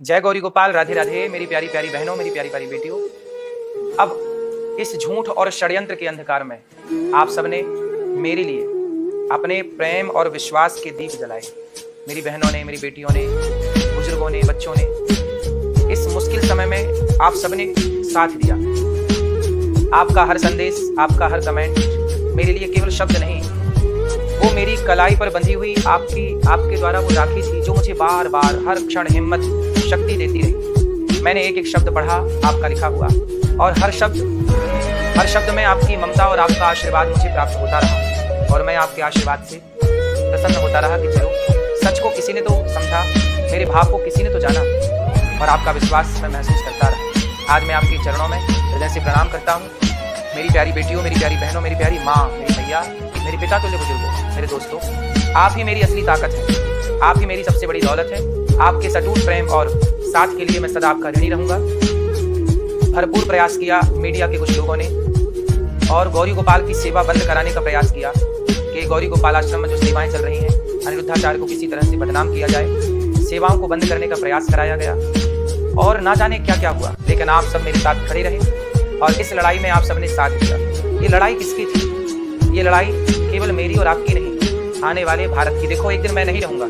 जय गौरी गोपाल, राधे राधे मेरी प्यारी प्यारी बहनों, मेरी प्यारी प्यारी बेटियों। अब इस झूठ और षड्यंत्र के अंधकार में आप सबने मेरे लिए अपने प्रेम और विश्वास के दीप जलाए। मेरी बहनों ने, मेरी बेटियों ने, बुजुर्गों ने, बच्चों ने इस मुश्किल समय में आप सबने साथ दिया। आपका हर संदेश, आपका हर कमेंट मेरे लिए केवल शब्द नहीं, वो मेरी कलाई पर बंधी हुई आपके द्वारा वो राखी थी, जो मुझे बार बार हर क्षण हिम्मत शक्ति देती रही। मैंने एक एक शब्द पढ़ा आपका लिखा हुआ, और हर शब्द में आपकी ममता और आपका आशीर्वाद मुझे प्राप्त होता रहा, और मैं आपके आशीर्वाद से प्रसन्न होता रहा कि चलो सच को किसी ने तो समझा, मेरे भाव को किसी ने तो जाना, और आपका विश्वास मैं महसूस करता रहा। आज मैं आपके चरणों में हृदय से प्रणाम करता हूँ। मेरी प्यारी बेटियों, मेरी प्यारी बहनों, मेरी प्यारी माँ, मेरी भैया, मेरे पिता तुल्य बुजुर्गों, मेरे दोस्तों, आप ही मेरी असली ताकत है, आप ही मेरी सबसे बड़ी दौलत है। आपके सटूट प्रेम और साथ के लिए मैं सदा आपका ऋणी रहूंगा। भरपूर प्रयास किया मीडिया के कुछ लोगों ने, और गौरी गोपाल की सेवा बंद कराने का प्रयास किया कि गौरी गोपाल आश्रम में जो सेवाएं चल रही हैं, अनिरुद्धाचार्य को किसी तरह से बदनाम किया जाए, सेवाओं को बंद करने का प्रयास कराया गया, और ना जाने क्या क्या हुआ। लेकिन आप सब मेरे साथ खड़े रहे, और इस लड़ाई में आप सबने साथ दिया। ये लड़ाई किसकी थी? ये लड़ाई केवल मेरी और आपकी नहीं, आने वाले भारत की। देखो, एक दिन मैं नहीं रहूंगा,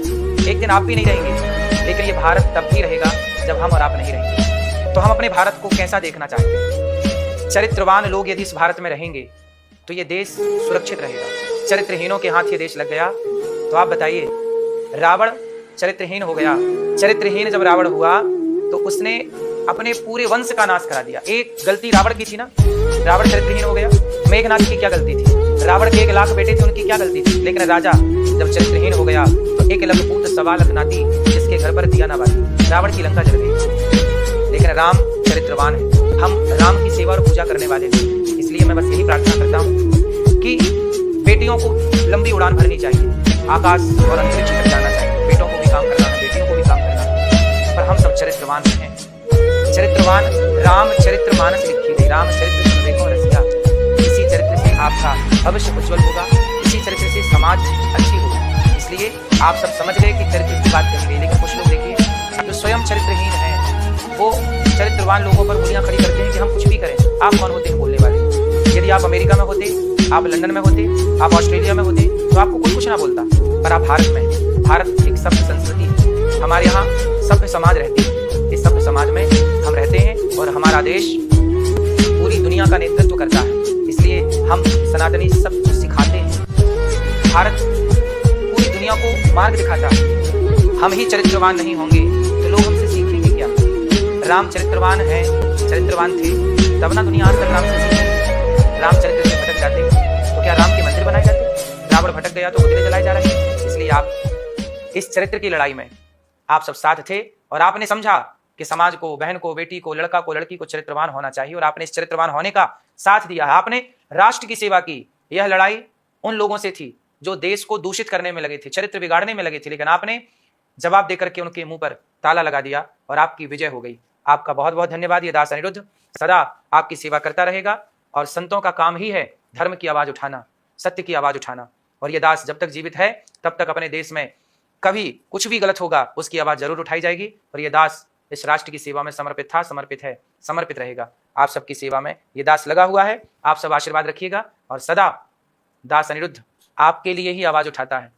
एक दिन आप भी नहीं रहेंगे, लेकिन ये भारत तब भी रहेगा जब हम और आप नहीं रहेंगे। तो हम अपने भारत को कैसा देखना चाहते हैं? चरित्रवान लोग यदि इस भारत में रहेंगे तो ये देश सुरक्षित रहेगा। चरित्रहीनों के हाथ ये देश लग गया तो आप बताइए, रावण चरित्रहीन हो गया। चरित्रहीन जब रावण हुआ तो उसने अपने पूरे वंश का नाश करा दिया। एक गलती रावण की थी ना, रावण चरित्रहीन हो गया। मेघनाथ की क्या गलती थी? रावण के 1 लाख बेटे थे, उनकी क्या गलती थी? लेकिन राजा जब चरित्रहीन हो गया तो 1 लख पूत 1.25 लाख नाती, जिसके घर पर दिया ना बाती, रावण की लंका जल गई। लेकिन राम चरित्रवान है, हम राम की सेवा और पूजा करने वाले हैं। इसलिए मैं बस यही प्रार्थना करता हूँ कि बेटियों को लंबी उड़ान भरनी चाहिए, आकाश और अंतरिक्ष तक जाना चाहिए। बेटों को भी काम करना है, बेटियों को भी काम करना है, पर हम सब चरित्रवान हैं। चरित्रवान राम चरित्र मानस लिखी गई, राम चरित्र सुन देखो रसिया। इसी चरित्र से आपका भविष्य उज्जवल होगा, इसी चरित्र से समाज अच्छी होगी। इसलिए आप सब समझ गए कि चरित्र की बात कही गई। लेकिन कुछ लोग देखिए जो स्वयं चरित्रहीन है, वो चरित्रवान लोगों पर उंगलियां खड़ी करते हैं कि हम कुछ भी करें। आप कौन होते हैं बोलने वाले? यदि आप अमेरिका में होते, आप लंदन में होते, आप ऑस्ट्रेलिया में होते, तो आपको कोई कुछ ना बोलता। पर आप भारत में, भारत एक सभ्य संस्कृति है, हमारे यहाँ सभ्य समाज रहती है। इस सभ्य समाज में हम रहते हैं, और हमारा देश पूरी दुनिया का नेतृत्व करता है। इसलिए हम सनातनी सब कुछ सिखाते हैं। भारत पूरी दुनिया को मार्ग दिखाता है। हम ही चरित्रवान नहीं होंगे तो लोग हमसे सीखेंगे क्या? राम चरित्रवान है, चरित्रवान थे, तब ना दुनिया आज तक राम से सीखी। राम चरित्र से भटक जाते तो क्या राम के मंदिर बनाए जाते? रावण भटक गया तो पुतले जलाए जा रहे हैं। इसलिए आप इस चरित्र की लड़ाई में आप सब साथ थे, और आपने समझा कि समाज को, बहन को, बेटी को, लड़का को, लड़की को चरित्रवान होना चाहिए, और आपने इस चरित्रवान होने का साथ दिया है। आपने राष्ट्र की सेवा की। यह लड़ाई उन लोगों से थी जो देश को दूषित करने में लगे थे, चरित्र बिगाड़ने में लगे थे, लेकिन आपने जवाब देकर के उनके मुंह पर ताला लगा दिया, और आपकी विजय हो गई। आपका बहुत बहुत धन्यवाद। ये दास अनिरुद्ध सदा आपकी सेवा करता रहेगा, और संतों का काम ही है धर्म की आवाज उठाना, सत्य की आवाज उठाना। और ये दास जब तक जीवित है तब तक अपने देश में कभी कुछ भी गलत होगा उसकी आवाज जरूर उठाई जाएगी। और ये दास इस राष्ट्र की सेवा में समर्पित था, समर्पित है, समर्पित रहेगा। आप सबकी सेवा में ये दास लगा हुआ है। आप सब आशीर्वाद रखिएगा, और सदा दास अनिरुद्ध आपके लिए ही आवाज उठाता है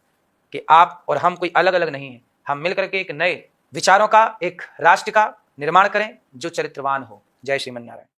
कि आप और हम कोई अलग अलग नहीं है। हम मिलकर के एक नए विचारों का, एक राष्ट्र का निर्माण करें जो चरित्रवान हो। जय श्रीमन नारायण।